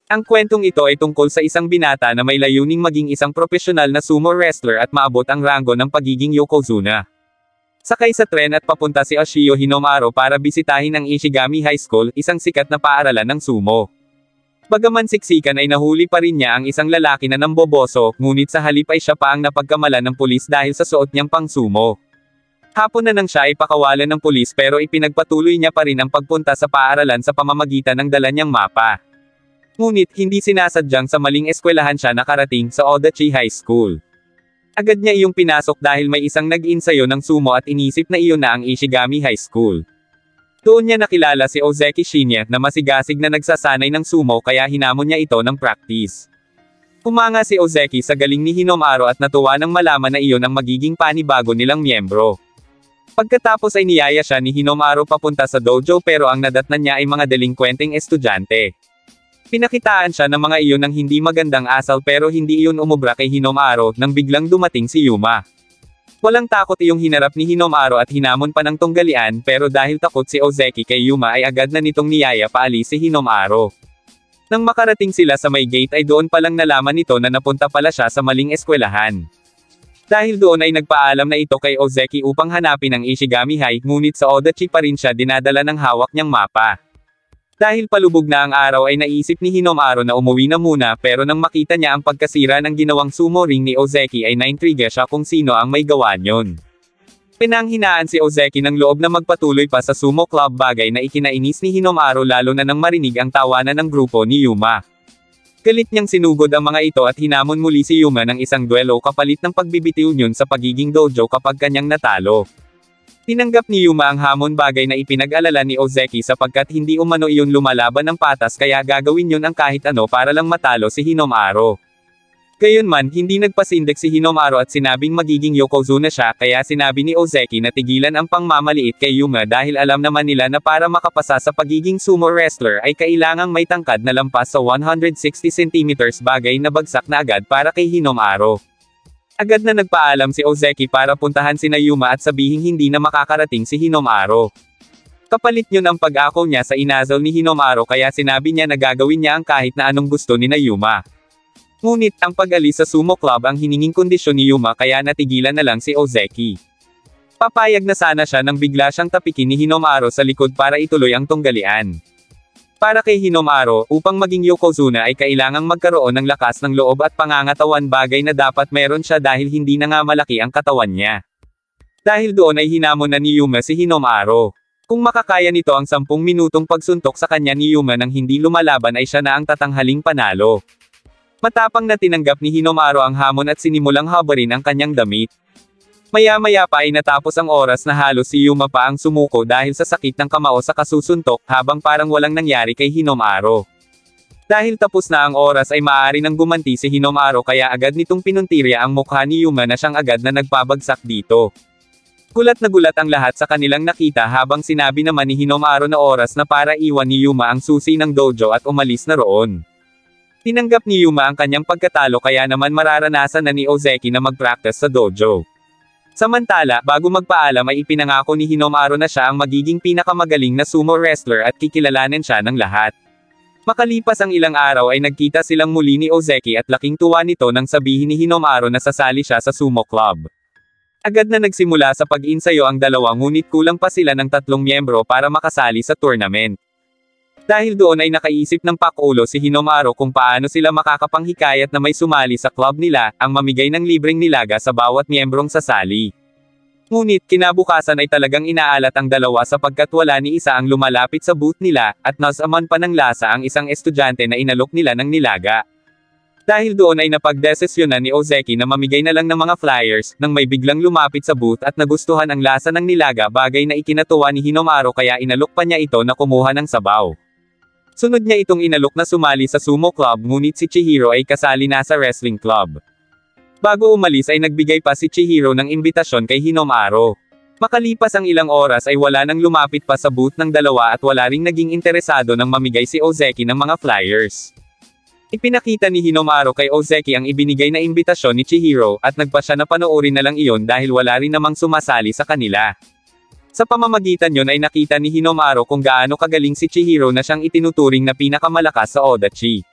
Ang kwentong ito ay tungkol sa isang binata na may layuning maging isang profesional na sumo wrestler at maabot ang ranggo ng pagiging Yokozuna. Sakay sa tren at papunta si Ashio Hinamaro para bisitahin ang Ishigami High School, isang sikat na paaralan ng sumo. Bagaman siksikan ay nahuli pa rin niya ang isang lalaki na namboboso, ngunit sa halip ay siya pa ang napagkamalan ng pulis dahil sa suot niyang pangsumo. Hapon na nang siya ay pakawalan ng pulis pero ipinagpatuloy niya pa rin ang pagpunta sa paaralan sa pamamagitan ng dala niyang mapa. Ngunit, hindi sinasadyang sa maling eskwelahan siya nakarating sa Odachi High School. Agad niya iyong pinasok dahil may isang nag-insayo ng sumo at inisip na iyon na ang Ishigami High School. Doon niya nakilala si Ozeki Shinya na masigasig na nagsasanay ng sumo kaya hinamon niya ito ng practice. Humanga si Ozeki sa galing ni Hinamaro at natuwa nang malaman na iyon ang magiging panibago nilang miyembro. Pagkatapos ay niyaya siya ni Hinamaro papunta sa dojo pero ang nadatnan niya ay mga delinkwenteng estudyante. Pinakitaan siya ng mga iyon ng hindi magandang asal pero hindi iyon umubra kay Hinamaro nang biglang dumating si Yuma. Walang takot iyong hinarap ni Hinamaro at hinamon pa ng tunggalian pero dahil takot si Ozeki kay Yuma ay agad na nitong niyaya paalis si Hinamaro. Nang makarating sila sa may gate ay doon palang nalaman nito na napunta pala siya sa maling eskwelahan. Dahil doon ay nagpaalam na ito kay Ozeki upang hanapin ang Ishigami High ngunit sa Odachi pa rin siya dinadala ng hawak niyang mapa. Dahil palubog na ang araw ay naisip ni Hinamaro na umuwi na muna pero nang makita niya ang pagkasira ng ginawang sumo ring ni Ozeki ay naintriga siya kung sino ang may gawa niyon. Pinanghinaan si Ozeki ng loob na magpatuloy pa sa sumo club bagay na ikinainis ni Hinamaro lalo na nang marinig ang tawanan ng grupo ni Yuma. Galit niyang sinugod ang mga ito at hinamon muli si Yuma ng isang duelo kapalit ng pagbibitiw niyon sa pagiging dojo kapag kanyang natalo. Tinanggap ni Yuma ang hamon bagay na ipinag-alala ni Ozeki sapagkat hindi umano iyon lumalaban ng patas kaya gagawin yun ang kahit ano para lang matalo si Hinamaro. Gayunman, hindi nagpasindak si Hinamaro at sinabing magiging Yokozuna siya kaya sinabi ni Ozeki na tigilan ang pangmamaliit kay Yuma dahil alam naman nila na para makapasa sa pagiging sumo wrestler ay kailangang may tangkad na lampas sa 160 cm bagay na bagsak na agad para kay Hinamaro. Agad na nagpaalam si Ozeki para puntahan sina Yuma at sabihing hindi na makakarating si Hinamaro. Kapalit yun ang pag-ako niya sa inasal ni Hinamaro kaya sinabi niya na gagawin niya ang kahit na anong gusto ni Yuma. Ngunit, ang pag-alis sa sumo club ang hininging kondisyon ni Yuma kaya natigilan na lang si Ozeki. Papayag na sana siya nang bigla siyang tapikin ni Hinamaro sa likod para ituloy ang tunggalian. Para kay Hinamaro, upang maging Yokozuna ay kailangang magkaroon ng lakas ng loob at pangangatawan bagay na dapat meron siya dahil hindi na nga malaki ang katawan niya. Dahil doon ay hinamon na ni Yuma si Hinamaro. Kung makakaya nito ang 10 minutong pagsuntok sa kanya ni Yuma nang hindi lumalaban ay siya na ang tatanghaling panalo. Matapang na tinanggap ni Hinamaro ang hamon at sinimulang habarin ang kanyang damit. Maya-maya pa ay natapos ang oras na halos si Yuma pa ang sumuko dahil sa sakit ng kamao sa kasusuntok habang parang walang nangyari kay Hinamaro. Dahil tapos na ang oras ay maaari nang gumanti si Hinamaro kaya agad nitong pinuntirya ang mukha ni Yuma na siyang agad na nagpabagsak dito. Gulat na gulat ang lahat sa kanilang nakita habang sinabi naman ni Hinamaro na oras na para iwan ni Yuma ang susi ng dojo at umalis na roon. Tinanggap ni Yuma ang kanyang pagkatalo kaya naman mararanasan na ni Ozeki na mag-practice sa dojo. Samantala, bago magpaalam ay ipinangako ni Hinamaro na siya ang magiging pinakamagaling na sumo wrestler at kikilalanin siya ng lahat. Makalipas ang ilang araw ay nagkita silang muli ni Ozeki at laking tuwa nito nang sabihin ni Hinamaro na sasali siya sa sumo club. Agad na nagsimula sa pag-insayo ang dalawa ngunit kulang pa sila ng 3 miyembro para makasali sa tournament. Dahil doon ay nakaisip ng pakulo si Hinamaro kung paano sila makakapanghikayat na may sumali sa club nila, ang mamigay ng libreng nilaga sa bawat miyembrong sasali. Ngunit, kinabukasan ay talagang inaalat ang dalawa sapagkat wala ni isa ang lumalapit sa booth nila, at nasaman pa ng lasa ang isang estudyante na inalok nila ng nilaga. Dahil doon ay napagdesisyonan ni Ozeki na mamigay na lang ng mga flyers, nang may biglang lumapit sa booth at nagustuhan ang lasa ng nilaga bagay na ikinatuwa ni Hinamaro kaya inalok pa niya ito na kumuha ng sabaw. Sunod niya itong inalok na sumali sa sumo club ngunit si Chihiro ay kasali na sa wrestling club. Bago umalis ay nagbigay pa si Chihiro ng imbitasyon kay Hinamaro. Makalipas ang ilang oras ay wala nang lumapit pa sa booth ng dalawa at wala ring naging interesado nang mamigay si Ozeki ng mga flyers. Ipinakita ni Hinamaro kay Ozeki ang ibinigay na imbitasyon ni Chihiro at nagpa siya na panoorin na lang iyon dahil wala rin namang sumasali sa kanila. Sa pamamagitan yon ay nakita ni Hinamaro kung gaano kagaling si Chihiro na siyang itinuturing na pinakamalakas sa Odachi.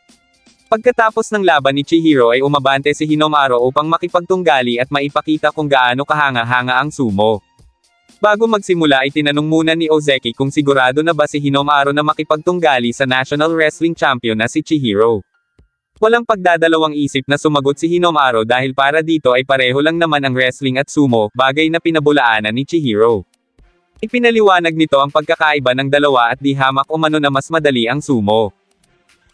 Pagkatapos ng laban ni Chihiro ay umabante si Hinamaru upang makipagtunggali at maipakita kung gaano kahanga-hanga ang sumo. Bago magsimula ay tinanong muna ni Ozeki kung sigurado na ba si Hinamaru na makipagtunggali sa National Wrestling Champion na si Chihiro. Walang pagdadalawang isip na sumagot si Hinamaru dahil para dito ay pareho lang naman ang wrestling at sumo, bagay na pinabulaanan ni Chihiro. Ipinaliwanag nito ang pagkakaiba ng dalawa at di hamak umano na mas madali ang sumo.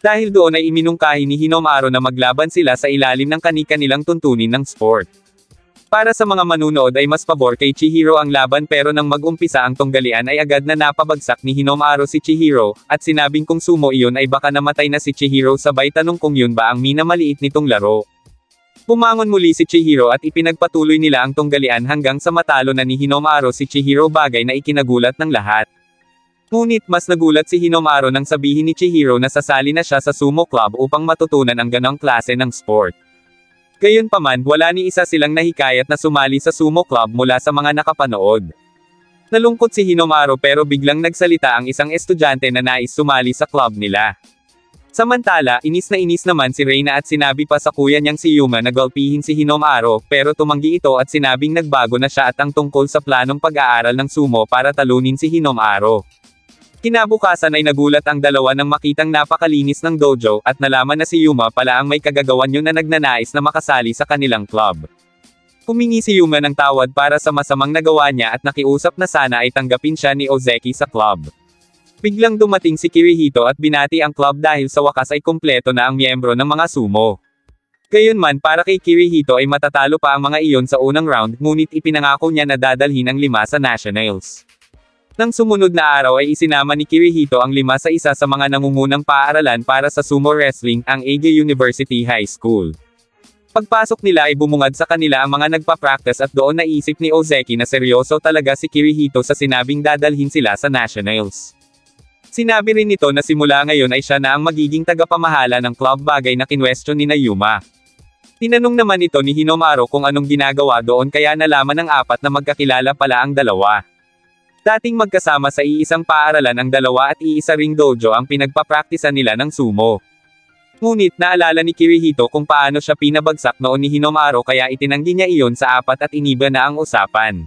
Dahil doon ay iminungkahi ni Hinamaru na maglaban sila sa ilalim ng kani-kanilang tuntunin ng sport. Para sa mga manunood ay mas pabor kay Chihiro ang laban pero nang mag-umpisa ang tunggalian ay agad na napabagsak ni Hinamaru si Chihiro, at sinabing kung sumo iyon ay baka namatay na si Chihiro sabay tanong kung yun ba ang minamaliit nitong laro. Bumangon muli si Chihiro at ipinagpatuloy nila ang tunggalian hanggang sa matalo na ni Hinamaru si Chihiro, bagay na ikinagulat ng lahat. Ngunit mas nagulat si Hinamaru nang sabihin ni Chihiro na sasali na siya sa sumo club upang matutunan ang ganong klase ng sport. Gayunpaman, wala ni isa silang nahikayat na sumali sa sumo club mula sa mga nakapanood. Nalungkot si Hinamaru pero biglang nagsalita ang isang estudyante na nais sumali sa club nila. Samantala, inis na inis naman si Reina at sinabi pa sa kuya niyang si Yuma na gulpihin si Hinamaru, pero tumanggi ito at sinabing nagbago na siya at ang tungkol sa planong pag-aaral ng sumo para talunin si Hinamaru. Kinabukasan ay nagulat ang dalawa nang makitang napakalinis ng dojo at nalaman na si Yuma pala ang may kagagawan yun na nagnanais na makasali sa kanilang club. Humingi si Yuma ng tawad para sa masamang nagawa niya at nakiusap na sana ay tanggapin siya ni Ozeki sa club. Biglang dumating si Kirihito at binati ang club dahil sa wakas ay kumpleto na ang miyembro ng mga sumo. Gayunman, para kay Kirihito ay matatalo pa ang mga iyon sa unang round, ngunit ipinangako niya na dadalhin ang 5 sa Nationals. Nang sumunod na araw ay isinama ni Kirihito ang 5 sa isa sa mga nangungunang paaralan para sa sumo wrestling, ang Eiga University High School. Pagpasok nila ay bumungad sa kanila ang mga nagpa-practice at doon naisip ni Ozeki na seryoso talaga si Kirihito sa sinabing dadalhin sila sa Nationals. Sinabi rin nito na simula ngayon ay siya na ang magiging tagapamahala ng club, bagay na kinwestiyon ni Yuma. Tinanong naman ito ni Hinamaru kung anong ginagawa doon kaya nalaman ng 4 na magkakilala pala ang dalawa. Dating magkasama sa iisang paaralan ang dalawa at iisa ring dojo ang pinagpapraktisan nila ng sumo. Ngunit naalala ni Kirihito kung paano siya pinabagsak noon ni Hinamaru kaya itinanggi niya iyon sa 4 at iniba na ang usapan.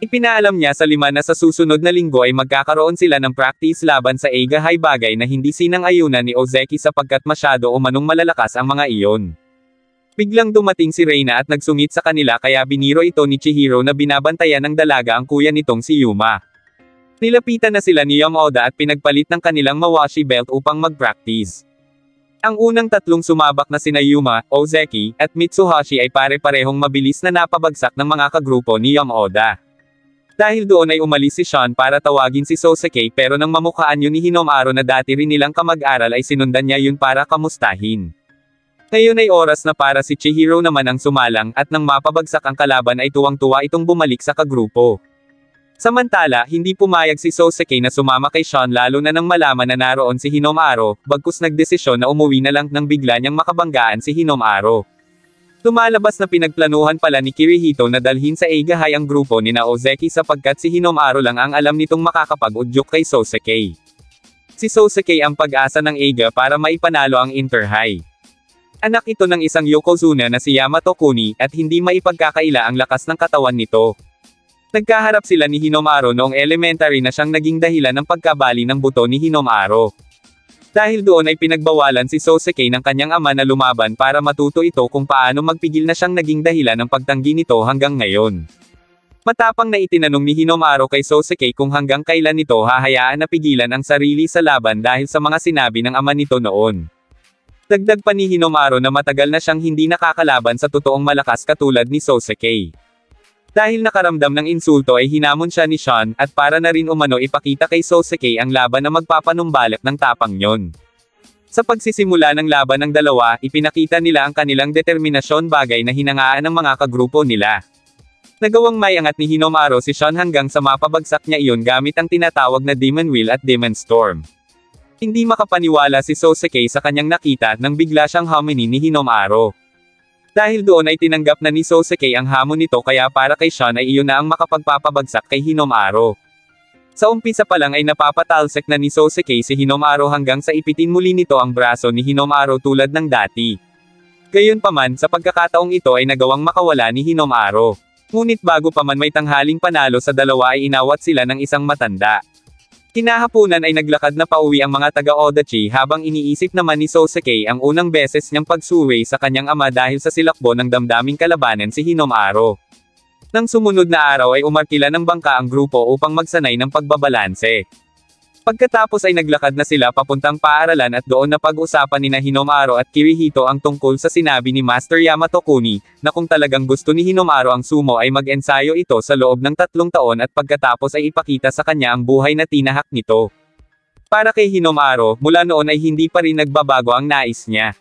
Ipinaalam niya sa 5 na sa susunod na linggo ay magkakaroon sila ng practice laban sa Eiga High, bagay na hindi sinang-ayunan ni Ozeki sapagkat masyado o manong malalakas ang mga iyon. Biglang dumating si Reina at nagsungit sa kanila kaya biniro ito ni Chihiro na binabantayan ng dalaga ang kuya nitong si Yuma. Nilapitan na sila ni Yamaoda at pinagpalit ng kanilang mawashi belt upang mag-practice. Ang unang 3 sumabak na sina Yuma, Ozeki, at Mitsuhashi ay pare-parehong mabilis na napabagsak ng mga kagrupo ni Yamaoda. Dahil doon ay umalis si Sean para tawagin si Sosuke pero nang mamukhaan yun ni Hinamaru na dati rin nilang kamag-aral ay sinundan niya yun para kamustahin. Ngayon ay oras na para si Chihiro naman ang sumalang at nang mapabagsak ang kalaban ay tuwang-tuwa itong bumalik sa kagrupo. Samantala, hindi pumayag si Sosuke na sumama kay Sean lalo na nang malaman na naroon si Hinamaru, bagkus nagdesisyon na umuwi na lang nang bigla niyang makabanggaan si Hinamaru. Lumalabas na pinagplanuhan pala ni Kirihito na dalhin sa Eiga High ang grupo ni Ozeki sapagkat si Hinamaru lang ang alam nitong makakapag-udyok kay Sosuke. Si Sosuke ang pag-asa ng Eiga para maipanalo ang Inter-High. Anak ito ng isang Yokozuna na si Yamato Kuni, at hindi maipagkakaila ang lakas ng katawan nito. Nagkaharap sila ni Hinamaru noong elementary na siyang naging dahilan ng pagkabali ng buto ni Hinamaru. Dahil doon ay pinagbawalan si Sosuke ng kanyang ama na lumaban para matuto ito kung paano magpigil na siyang naging dahilan ng pagtanggi nito hanggang ngayon. Matapang na itinanong ni Hinamaru kay Sosuke kung hanggang kailan nito hahayaan na pigilan ang sarili sa laban dahil sa mga sinabi ng ama nito noon. Dagdag pa ni Hinamaru na matagal na siyang hindi nakakalaban sa totoong malakas katulad ni Sosuke. Dahil nakaramdam ng insulto ay hinamon siya ni Sean, at para na rin umano ipakita kay Sosuke ang laban na magpapanumbalik ng tapang nyon. Sa pagsisimula ng laban ng dalawa, ipinakita nila ang kanilang determinasyon, bagay na hinangaan ng mga kagrupo nila. Nagawang may angat ni Hinamaru si Sean hanggang sa mapabagsak niya iyon gamit ang tinatawag na Demon Wheel at Demon Storm. Hindi makapaniwala si Sosuke sa kanyang nakita nang bigla siyang haminin ni Hinamaru. Dahil doon ay tinanggap na ni Sosuke ang hamon nito kaya para kay Sean ay iyon na ang makapagpapabagsak kay Hinamaru. Sa umpisa pa lang ay napapatalsik na ni Sosuke si Hinamaru hanggang sa ipitin muli nito ang braso ni Hinamaru tulad ng dati. Gayunpaman, sa pagkakataong ito ay nagawang makawala ni Hinamaru. Ngunit bago pa man may tanghaling panalo sa dalawa ay inawat sila ng isang matanda. Kinahapunan ay naglakad na pauwi ang mga taga-Odachi habang iniisip naman ni Sosuke ang unang beses niyang pagsuway sa kanyang ama dahil sa silakbo ng damdaming kalabanan si Hinamaru. Nang sumunod na araw ay umarkila ng bangka ang grupo upang magsanay ng pagbabalanse. Pagkatapos ay naglakad na sila papuntang paaralan at doon na pag-usapan nina Hinamaru at Kirihito ang tungkol sa sinabi ni Master Yamato Kuni, na kung talagang gusto ni Hinamaru ang sumo ay mag-ensayo ito sa loob ng 3 taon at pagkatapos ay ipakita sa kanya ang buhay na tinahak nito. Para kay Hinamaru, mula noon ay hindi pa rin nagbabago ang nais niya.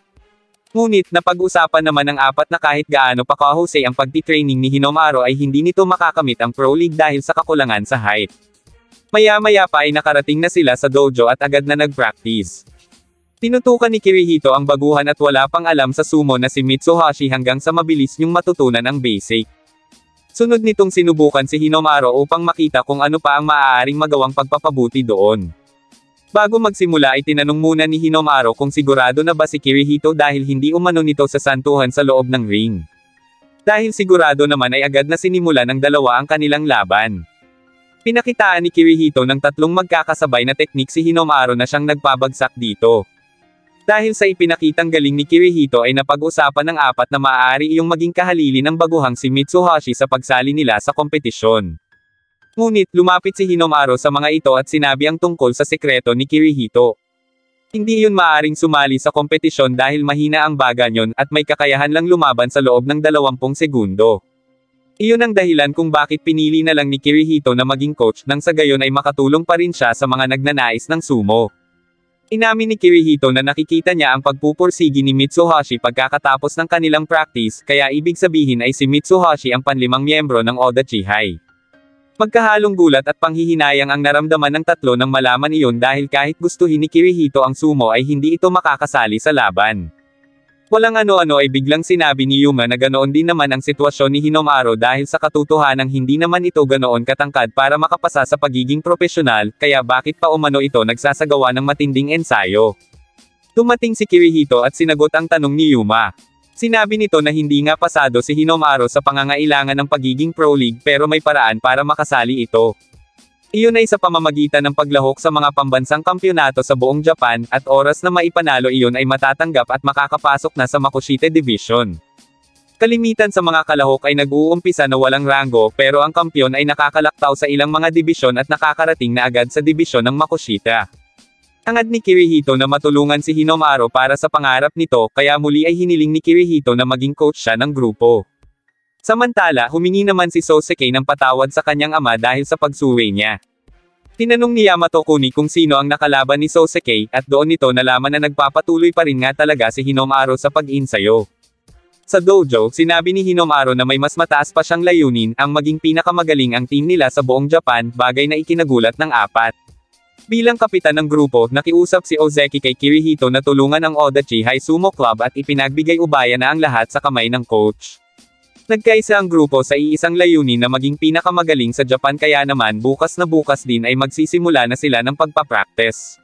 Ngunit napag-usapan naman ng 4 na kahit gaano pa kahusay ang pagtitraining ni Hinamaru ay hindi nito makakamit ang Pro League dahil sa kakulangan sa height. Maya-maya pa ay nakarating na sila sa dojo at agad na nag-practice. Tinutukan ni Kirihito ang baguhan at wala pang alam sa sumo na si Mitsuhashi hanggang sa mabilis niyong matutunan ang basic. Sunod nitong sinubukan si Hinamaru upang makita kung ano pa ang maaaring magawang pagpapabuti doon. Bago magsimula ay tinanong muna ni Hinamaru kung sigurado na ba si Kirihito dahil hindi umano nito sa santuhan sa loob ng ring. Dahil sigurado naman ay agad na sinimula ng dalawa ang kanilang laban. Pinakitaan ni Kirihito ng 3 magkakasabay na teknik si Hinamaru na siyang nagpabagsak dito. Dahil sa ipinakitang galing ni Kirihito ay napag-usapan ng 4 na maaari iyong maging kahalili ng baguhang si Mitsuhashi sa pagsali nila sa kompetisyon. Ngunit lumapit si Hinamaru sa mga ito at sinabi ang tungkol sa sekreto ni Kirihito. Hindi iyon maaring sumali sa kompetisyon dahil mahina ang baga niyon at may kakayahan lang lumaban sa loob ng 20 segundo. Iyon ang dahilan kung bakit pinili na lang ni Kirihito na maging coach nang sa gayon ay makatulong pa rin siya sa mga nagnanais ng sumo. Inamin ni Kirihito na nakikita niya ang pagpupursigi ni Mitsuhashi pagkakatapos ng kanilang practice, kaya ibig sabihin ay si Mitsuhashi ang panlimang miyembro ng Odachi High. Magkahalong gulat at panghihinayang ang naramdaman ng 3 nang malaman iyon dahil kahit gustuhin ni Kirihito ang sumo ay hindi ito makakasali sa laban. Walang ano-ano ay biglang sinabi ni Yuma na ganoon din naman ang sitwasyon ni Hinamaru dahil sa katotohanang hindi naman ito ganoon katangkad para makapasa sa pagiging propesyonal, kaya bakit pa umano ito nagsasagawa ng matinding ensayo. Dumating si Kirihito at sinagot ang tanong ni Yuma. Sinabi nito na hindi nga pasado si Hinamaru sa pangangailangan ng pagiging Pro League pero may paraan para makasali ito. Iyon ay sa pamamagitan ng paglahok sa mga pambansang kampyonato sa buong Japan, at oras na maipanalo iyon ay matatanggap at makakapasok na sa Makushite Division. Kalimitan sa mga kalahok ay nag-uumpisa na walang ranggo pero ang kampyon ay nakakalaktaw sa ilang mga dibisyon at nakakarating na agad sa dibisyon ng Makushita. Hangad ni Kirihito na matulungan si Hinamaru para sa pangarap nito, kaya muli ay hiniling ni Kirihito na maging coach siya ng grupo. Samantala, humingi naman si Sosuke ng patawad sa kanyang ama dahil sa pagsuway niya. Tinanong ni Yamato Kuni kung sino ang nakalaban ni Sosuke, at doon nito nalaman na nagpapatuloy pa rin nga talaga si Hinamaru sa pag-insayo. Sa dojo, sinabi ni Hinamaru na may mas mataas pa siyang layunin, ang maging pinakamagaling ang team nila sa buong Japan, bagay na ikinagulat ng 4. Bilang kapitan ng grupo, nakiusap si Ozeki kay Kirihito na tulungan ang Odachi High Sumo Club at ipinagbigay ubaya na ang lahat sa kamay ng coach. Nagkaisa ang grupo sa iisang layunin na maging pinakamagaling sa Japan, kaya naman bukas na bukas din ay magsisimula na sila ng pagpapractice.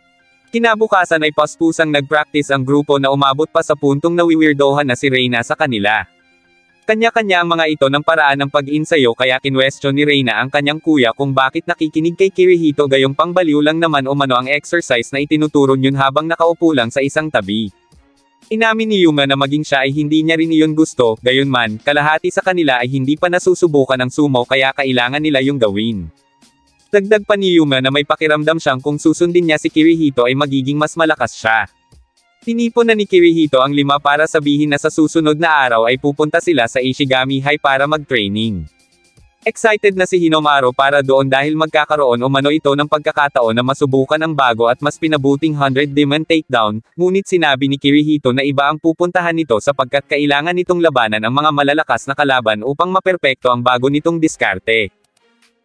Kinabukasan ay paspusang nagpractice ang grupo na umabot pa sa puntong nawiwirdohan na si Reina sa kanila. Kanya-kanya ang mga ito ng paraan ng pag-insayo, kaya kinwestiyon ni Reina ang kanyang kuya kung bakit nakikinig kay Kirihito gayong pangbaliw lang naman umano ang exercise na itinuturo niyon habang nakaupo lang sa isang tabi. Inamin ni Yuma na maging siya ay hindi niya rin iyon gusto, gayunman, kalahati sa kanila ay hindi pa nasusubukan ng sumo kaya kailangan nila yung gawin. Dagdag pa ni Yuma na may pakiramdam siyang kung susundin niya si Kirihito ay magiging mas malakas siya. Tinipon na ni Kirihito ang 5 para sabihin na sa susunod na araw ay pupunta sila sa Ishigami High para mag-training. Excited na si Hinamaru para doon dahil magkakaroon umano ito ng pagkakataon na masubukan ang bago at mas pinabuting 100 Demon Takedown, ngunit sinabi ni Kirihito na iba ang pupuntahan nito sapagkat kailangan nitong labanan ang mga malalakas na kalaban upang maperpekto ang bago nitong diskarte.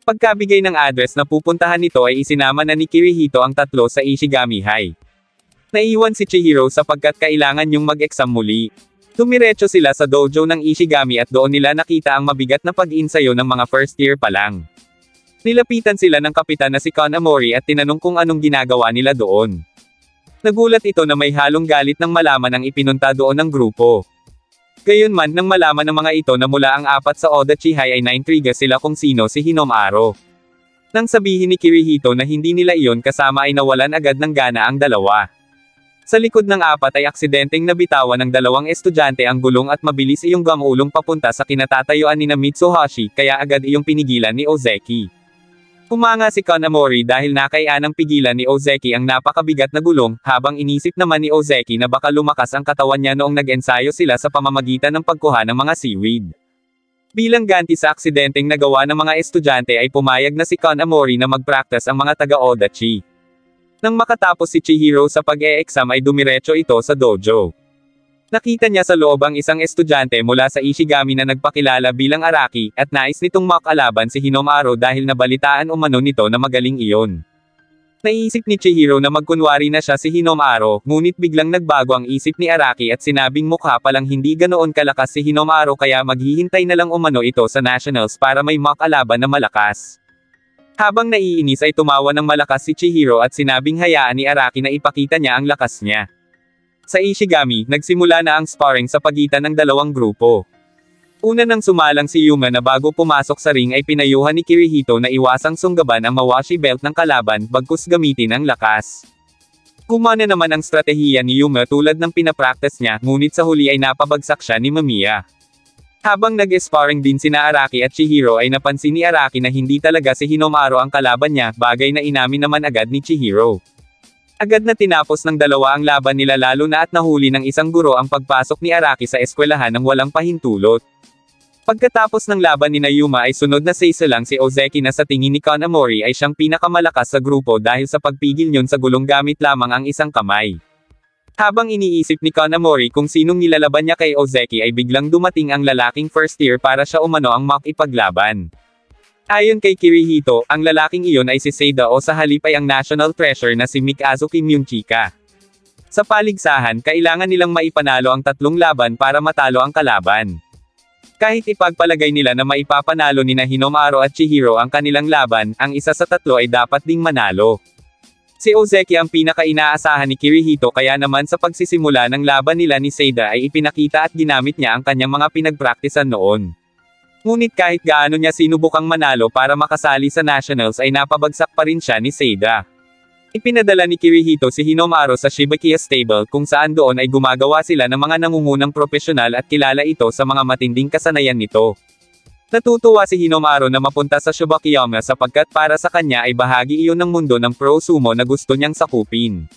Pagkabigay ng address na pupuntahan nito ay isinama na ni Kirihito ang 3 sa Ishigami High. Naiwan si Chihiro sapagkat kailangan niyong mag-exam muli. Dumiretso sila sa dojo ng Ishigami at doon nila nakita ang mabigat na pag-insayo ng mga first year pa lang. Nilapitan sila ng kapitan na si Kanamori at tinanong kung anong ginagawa nila doon. Nagulat ito na may halong galit nang malaman ang ipinunta doon ng grupo. Gayunman nang malaman ng mga ito na mula ang apat sa Oda Chihai ay naintriga sila kung sino si Hinomaro. Nang sabihin ni Kirihito na hindi nila iyon kasama ay nawalan agad ng gana ang dalawa. Sa likod ng apat ay aksidenteng nabitawan ng dalawang estudyante ang gulong at mabilis iyong gamulong papunta sa kinatatayuan ni Mitsuhashi kaya agad iyong pinigilan ni Ozeki. Humanga si Kanamori dahil nakayanang pigilan ni Ozeki ang napakabigat na gulong, habang inisip naman ni Ozeki na baka lumakas ang katawan niya noong nag-ensayo sila sa pamamagitan ng pagkuha ng mga seaweed. Bilang ganti sa aksidenteng nagawa ng mga estudyante ay pumayag na si Kanamori na mag-practice ang mga taga-Odachi. Nang makatapos si Chihiro sa pag-e-exam ay dumiretso ito sa dojo. Nakita niya sa loob ang isang estudyante mula sa Ishigami na nagpakilala bilang Araki, at nais nitong makalaban si Hinomaro dahil nabalitaan umano nito na magaling iyon. Naisip ni Chihiro na magkunwari na siya si Hinomaro, ngunit biglang nagbago ang isip ni Araki at sinabing mukha palang hindi ganoon kalakas si Hinomaro kaya maghihintay na lang umano ito sa nationals para may makalaban na malakas. Habang naiinis ay tumawa ng malakas si Chihiro at sinabing hayaan ni Araki na ipakita niya ang lakas niya. Sa Ishigami, nagsimula na ang sparring sa pagitan ng dalawang grupo. Una nang sumalang si Yuma na bago pumasok sa ring ay pinayuhan ni Kirihito na iwasang sunggaban ang mawashi belt ng kalaban bagkus gamitin ang lakas. Gumana naman ang stratehiya ni Yuma tulad ng pinapractice niya, ngunit sa huli ay napabagsak siya ni Mamiya. Habang nag-sparring din sina Araki at Chihiro ay napansin ni Araki na hindi talaga si Hinomaro ang kalaban niya, bagay na inamin naman agad ni Chihiro. Agad na tinapos ng dalawa ang laban nila lalo na at nahuli ng isang guro ang pagpasok ni Araki sa eskwelahan ng walang pahintulot. Pagkatapos ng laban ni Yuma ay sunod na seiso lang si Ozeki na sa tingin ni Kanamori ay siyang pinakamalakas sa grupo dahil sa pagpigil niyon sa gulong gamit lamang ang isang kamay. Habang iniisip ni Kanamori kung sinong nilalaban niya kay Ozeki ay biglang dumating ang lalaking first year para siya umano ang makipaglaban. Ayon kay Kirihito, ang lalaking iyon ay si Seida o sa halip ay ang national treasure na si Mikazuki Myunchika. Sa paligsahan, kailangan nilang maipanalo ang tatlong laban para matalo ang kalaban. Kahit ipagpalagay nila na maipapanalo ni Hinomaro at Chihiro ang kanilang laban, ang isa sa tatlo ay dapat ding manalo. Si Ozeki ang pinaka-inaasahan ni Kirihito kaya naman sa pagsisimula ng laban nila ni Seida ay ipinakita at ginamit niya ang kanyang mga pinagpraktisan noon. Ngunit kahit gaano niya sinubukang manalo para makasali sa nationals ay napabagsak pa rin siya ni Seida. Ipinadala ni Kirihito si Hinomaro sa Shibuya Stable kung saan doon ay gumagawa sila ng mga nangungunang profesional at kilala ito sa mga matinding kasanayan nito. Natutuwa si Hinomaro na mapunta sa Shibukiyama sapagkat para sa kanya ay bahagi iyon ng mundo ng pro sumo na gusto niyang sakupin.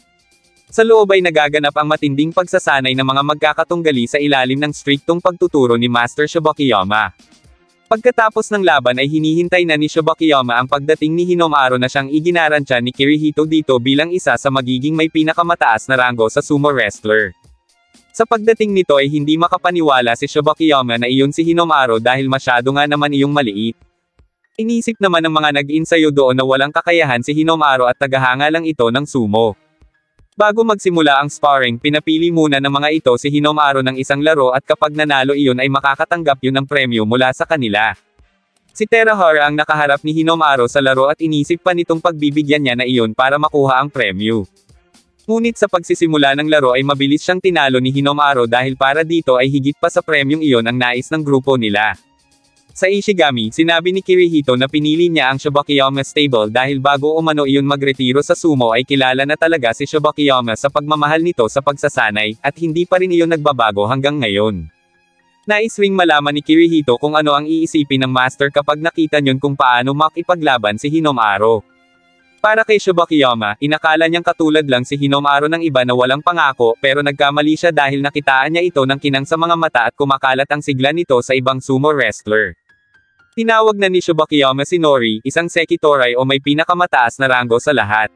Sa loob ay nagaganap ang matinding pagsasanay ng mga magkakatunggali sa ilalim ng striktong pagtuturo ni Master Shibukiyama. Pagkatapos ng laban ay hinihintay na ni Shibukiyama ang pagdating ni Hinomaro na siyang iginarantya ni Kirihito dito bilang isa sa magiging may pinakamataas na ranggo sa sumo wrestler. Sa pagdating nito ay hindi makapaniwala si Shibukiyama na iyon si Hinomaro dahil masyado nga naman iyong maliit. Inisip naman ng mga nag-insayo doon na walang kakayahan si Hinomaro at tagahanga lang ito ng sumo. Bago magsimula ang sparring, pinapili muna ng mga ito si Hinomaro ng isang laro at kapag nanalo iyon ay makakatanggap yun ng premyo mula sa kanila. Si Terahara ang nakaharap ni Hinomaro sa laro at inisip pa nitong pagbibigyan niya na iyon para makuha ang premyo. Ngunit sa pagsisimula ng laro ay mabilis siyang tinalo ni Hinomaro dahil para dito ay higit pa sa premyong iyon ang nais ng grupo nila. Sa Ishigami, sinabi ni Kirihito na pinili niya ang Shibukiyama Stable dahil bago umano iyon magretiro sa sumo ay kilala na talaga si Shibukiyama sa pagmamahal nito sa pagsasanay, at hindi pa rin iyon nagbabago hanggang ngayon. Nais ring malaman ni Kirihito kung ano ang iisipin ng master kapag nakita niyon kung paano makipaglaban si Hinomaro. Para kay Shibukiyama, inakala niyang katulad lang si Hinomaro ng iba na walang pangako, pero nagkamali siya dahil nakitaan niya ito ng kinang sa mga mata at kumakalat ang sigla nito sa ibang sumo wrestler. Tinawag na ni Shibukiyama si Nori, isang sekitoray o may pinakamataas na ranggo sa lahat.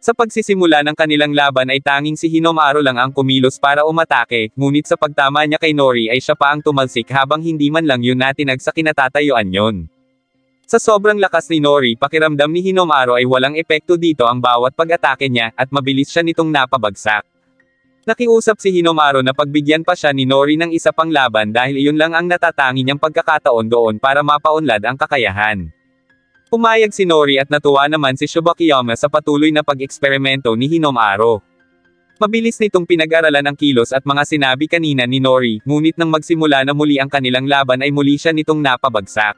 Sa pagsisimula ng kanilang laban ay tanging si Hinomaro lang ang kumilos para umatake, ngunit sa pagtama niya kay Nori ay siya pa ang tumalsik habang hindi man lang yun natinag sa kinatatayuan yon. Sa sobrang lakas ni Nori, pakiramdam ni Hinomaro ay walang epekto dito ang bawat pag-atake niya, at mabilis siya nitong napabagsak. Nakiusap si Hinomaro na pagbigyan pa siya ni Nori ng isa pang laban dahil iyon lang ang natatangi niyang pagkakataon doon para mapaunlad ang kakayahan. Pumayag si Nori at natuwa naman si Shibakiyama sa patuloy na pag-eksperimento ni Hinamaro. Mabilis nitong pinag-aralan ang kilos at mga sinabi kanina ni Nori, ngunit nang magsimula na muli ang kanilang laban ay muli siya nitong napabagsak.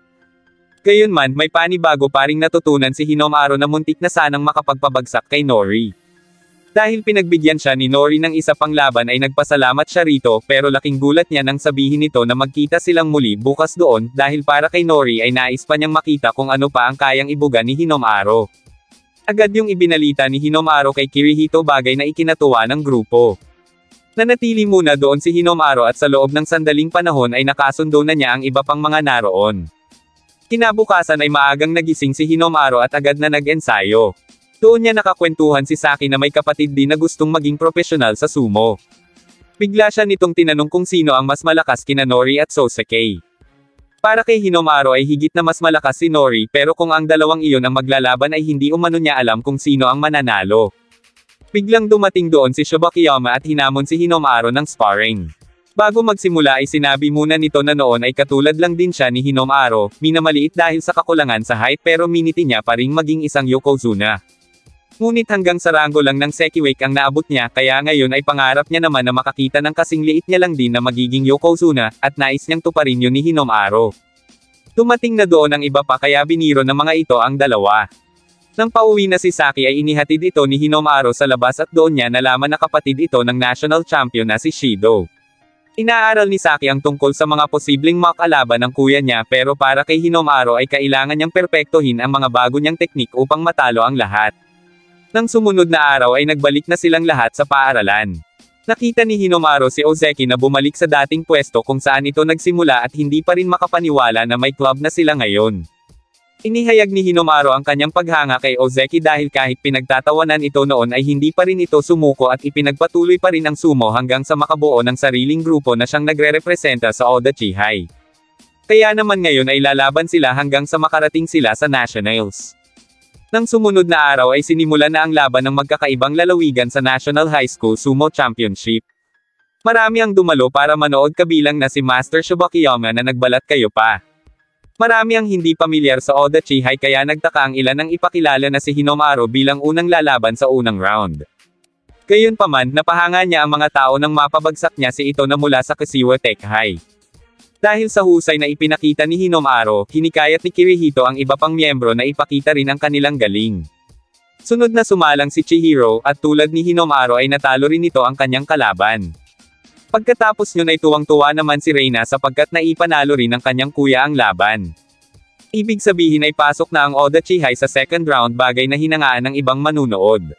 Gayunman, may panibago pa ring natutunan si Hinamaro na muntik na sanang makapagpabagsak kay Nori. Dahil pinagbigyan siya ni Nori ng isa pang laban ay nagpasalamat siya rito, pero laking gulat niya nang sabihin nito na magkita silang muli bukas doon, dahil para kay Nori ay nais pa niyang makita kung ano pa ang kayang ibuga ni Hinamaro. Agad yung ibinalita ni Hinamaro kay Kirihito, bagay na ikinatuwa ng grupo. Nanatili muna doon si Hinamaro at sa loob ng sandaling panahon ay nakasundo na niya ang iba pang mga naroon. Kinabukasan ay maagang nagising si Hinamaro at agad na nag-ensayo. Doon niya nakakwentuhan si Saki na may kapatid din na gustong maging profesional sa sumo. Bigla siya nitong tinanong kung sino ang mas malakas kina Nori at Sosuke. Para kay Hinamaro ay higit na mas malakas si Nori, pero kung ang dalawang iyon ang maglalaban ay hindi umano niya alam kung sino ang mananalo. Biglang dumating doon si Shibakiyama at hinamon si Hinamaro ng sparring. Bago magsimula ay sinabi muna nito na noon ay katulad lang din siya ni Hinamaro, minamaliit dahil sa kakulangan sa height pero miniti niya pa ring maging isang Yokozuna. Ngunit hanggang sa rango lang ng Sekiwake ang naabot niya, kaya ngayon ay pangarap niya naman na makakita ng kasing liit niya lang din na magiging Yokozuna, at nais niyang tuparin yun ni Hinamaro. Dumating na doon ang iba pa kaya biniro ng mga ito ang dalawa. Nang pauwi na si Saki ay inihatid ito ni Hinamaro sa labas at doon niya nalaman na kapatid ito ng national champion na si Shido. Inaaral ni Saki ang tungkol sa mga posibleng makalaban ng kuya niya, pero para kay Hinamaro ay kailangan niyang perpektuhin ang mga bago niyang teknik upang matalo ang lahat. Nang sumunod na araw ay nagbalik na silang lahat sa paaralan. Nakita ni Hinamaro si Ozeki na bumalik sa dating pwesto kung saan ito nagsimula at hindi pa rin makapaniwala na may club na sila ngayon. Inihayag ni Hinamaro ang kanyang paghanga kay Ozeki dahil kahit pinagtatawanan ito noon ay hindi pa rin ito sumuko at ipinagpatuloy pa rin ang sumo hanggang sa makabuo ng sariling grupo na siyang nagre-representa sa Oda Chihai. Kaya naman ngayon ay lalaban sila hanggang sa makarating sila sa Nationals. Nang sumunod na araw ay sinimulan na ang laban ng magkakaibang lalawigan sa National High School Sumo Championship. Marami ang dumalo para manood kabilang na si Master Shibakiyama na nagbalat kayo pa. Marami ang hindi pamilyar sa Oda Chihai kaya nagtaka ang ilan nang ipakilala na si Hinamaro bilang unang lalaban sa unang round. Gayunpaman, napahanga niya ang mga tao nang mapabagsak niya si ito na mula sa Kashiwa Tech High. Dahil sa husay na ipinakita ni Hinamaro, hinikayat ni Kirihito ang iba pang miyembro na ipakita rin ang kanilang galing. Sunod na sumalang si Chihiro, at tulad ni Hinamaro ay natalo rin ito ang kanyang kalaban. Pagkatapos nun ay tuwang-tuwa naman si Reina sapagkat naipanalo rin ng kanyang kuya ang laban. Ibig sabihin ay pasok na ang Oda Chihai sa second round, bagay na hinangaan ng ibang manunood.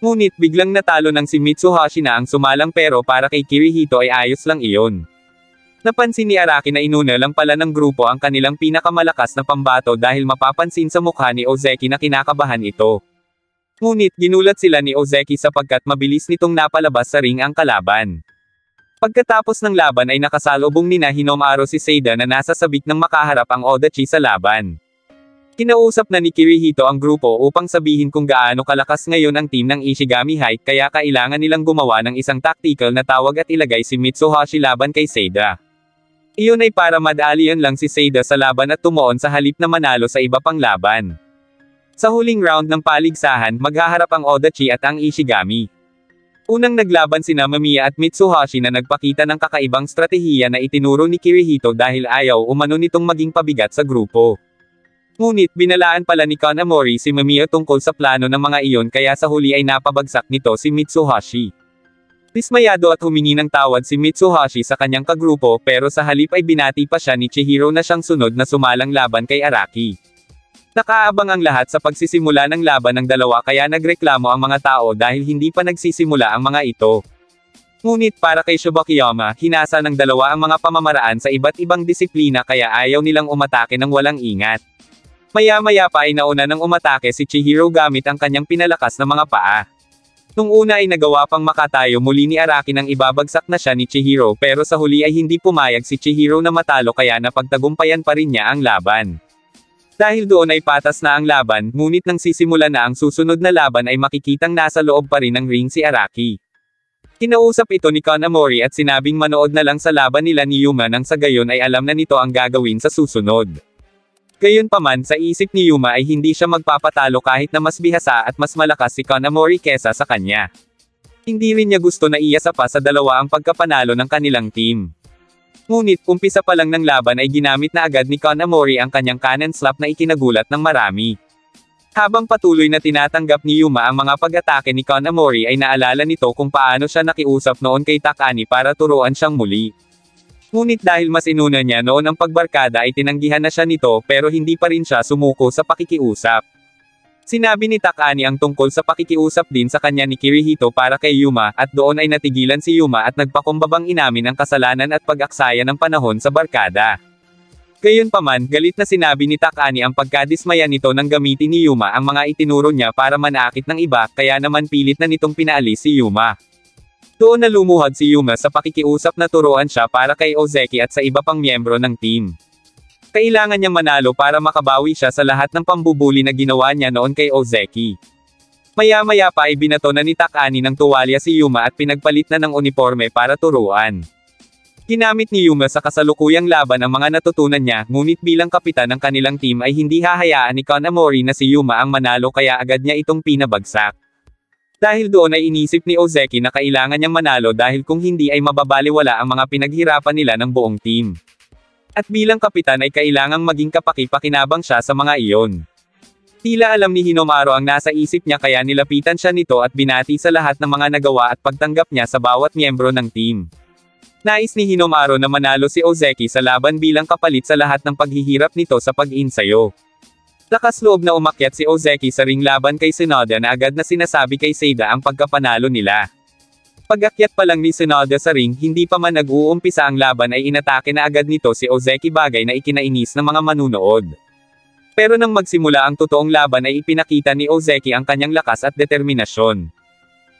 Ngunit biglang natalo ng si Mitsuhashi na ang sumalang, pero para kay Kirihito ay ayos lang iyon. Napansin ni Araki na inuna lang pala ng grupo ang kanilang pinakamalakas na pambato dahil mapapansin sa mukha ni Ozeki na kinakabahan ito. Ngunit ginulat sila ni Ozeki sapagkat mabilis nitong napalabas sa ring ang kalaban. Pagkatapos ng laban ay nakasalubong ni Hinamaro si Seida na nasa sabik ng makaharap ang Odachi sa laban. Kinausap na ni Kirihito ang grupo upang sabihin kung gaano kalakas ngayon ang team ng Ishigami High, kaya kailangan nilang gumawa ng isang tactical na tawag at ilagay si Mitsuhashi laban kay Seida. Iyon ay para madalian lang si Seida sa laban at tumuon sa halip na manalo sa iba pang laban. Sa huling round ng paligsahan, maghaharap ang Odachi at ang Ishigami. Unang naglaban sina Mamiya at Mitsuhashi na nagpakita ng kakaibang stratehiya na itinuro ni Kirihito dahil ayaw umano nitong maging pabigat sa grupo. Ngunit binalaan pala ni Kanamori si Mamiya tungkol sa plano ng mga iyon, kaya sa huli ay napabagsak nito si Mitsuhashi. Dismayado at humingi ng tawad si Mitsuhashi sa kanyang kagrupo, pero sa halip ay binati pa siya ni Chihiro na siyang sunod na sumalang laban kay Araki. Nakaabang ang lahat sa pagsisimula ng laban ng dalawa, kaya nagreklamo ang mga tao dahil hindi pa nagsisimula ang mga ito. Ngunit para kay Shibakiyama, hinasa ng dalawa ang mga pamamaraan sa iba't ibang disiplina kaya ayaw nilang umatake ng walang ingat. Maya-maya pa ay nauna ng umatake si Chihiro gamit ang kanyang pinalakas na mga paa. Nung una ay nagawa pang makatayo muli ni Araki nang ibabagsak na siya ni Chihiro, pero sa huli ay hindi pumayag si Chihiro na matalo kaya napagtagumpayan pa rin niya ang laban. Dahil doon ay patas na ang laban, ngunit nang sisimula na ang susunod na laban ay makikitang nasa loob pa rin ng ring si Araki. Kinausap ito ni Kanamori at sinabing manood na lang sa laban nila ni Yuma nang sa gayon ay alam na nito ang gagawin sa susunod. Gayunpaman sa isip ni Yuma ay hindi siya magpapatalo kahit na mas bihasa at mas malakas si Kanamori kesa sa kanya. Hindi rin niya gusto na iasa pa sa dalawa ang pagkapanalo ng kanilang team. Ngunit umpisa pa lang ng laban ay ginamit na agad ni Kanamori ang kanyang cannon slap na ikinagulat ng marami. Habang patuloy na tinatanggap ni Yuma ang mga pag-atake ni Kanamori ay naalala nito kung paano siya nakiusap noon kay Takani para turuan siyang muli. Ngunit dahil mas inuna niya noon ang pagbarkada ay tinanggihan na siya nito pero hindi pa rin siya sumuko sa pakikiusap. Sinabi ni Takani ang tungkol sa pakikiusap din sa kanya ni Kirihito para kay Yuma at doon ay natigilan si Yuma at nagpakumbabang inamin ang kasalanan at pag-aksaya ng panahon sa barkada. Gayunpaman, galit na sinabi ni Takani ang pagkadismaya nito nang gamitin ni Yuma ang mga itinuro niya para manakit ng iba kaya naman pilit na nitong pinaalis si Yuma. Doon na lumuhad si Yuma sa pakikiusap na turuan siya para kay Ozeki at sa iba pang miyembro ng team. Kailangan niyang manalo para makabawi siya sa lahat ng pambubuli na ginawa niya noon kay Ozeki. Maya-maya pa ay binato na ni Takani ng tuwalya si Yuma at pinagpalit na ng uniforme para turuan. Ginamit ni Yuma sa kasalukuyang laban ang mga natutunan niya, ngunit bilang kapitan ng kanilang team ay hindi hahayaan ni Kanamori na si Yuma ang manalo kaya agad niya itong pinabagsak. Dahil doon ay inisip ni Ozeki na kailangan niyang manalo dahil kung hindi ay mababaliwala ang mga pinaghirapan nila ng buong team. At bilang kapitan ay kailangang maging kapaki-pakinabang siya sa mga iyon. Tila alam ni Hinomaru ang nasa isip niya kaya nilapitan siya nito at binati sa lahat ng mga nagawa at pagtanggap niya sa bawat miyembro ng team. Nais ni Hinomaru na manalo si Ozeki sa laban bilang kapalit sa lahat ng paghihirap nito sa pag-insayo. Lakas loob na umakyat si Ozeki sa ring laban kay Tsunoda na agad na sinasabi kay Seida ang pagkapanalo nila. Pag-akyat pa lang ni Tsunoda sa ring, hindi pa man nag-uumpisa ang laban ay inatake na agad nito si Ozeki bagay na ikinainis ng mga manunood. Pero nang magsimula ang totoong laban ay ipinakita ni Ozeki ang kanyang lakas at determinasyon.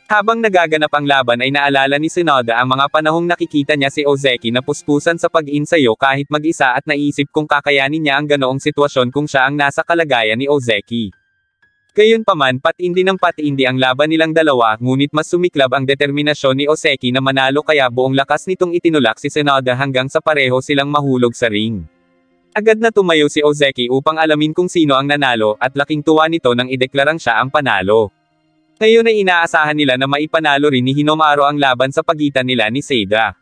Habang nagaganap ang laban ay naalala ni Tsunoda ang mga panahong nakikita niya si Ozeki na puspusan sa pag-insayo kahit mag-isa at naisip kung kakayanin niya ang ganoong sitwasyon kung siya ang nasa kalagayan ni Ozeki. Gayunpaman patindi ng patindi ang laban nilang dalawa, ngunit mas sumiklab ang determinasyon ni Ozeki na manalo kaya buong lakas nitong itinulak si Tsunoda hanggang sa pareho silang mahulog sa ring. Agad na tumayo si Ozeki upang alamin kung sino ang nanalo at laking tuwa nito nang ideklarang siya ang panalo. Ngayon ay inaasahan nila na maipanalo rin ni Hinomaru ang laban sa pagitan nila ni Seida.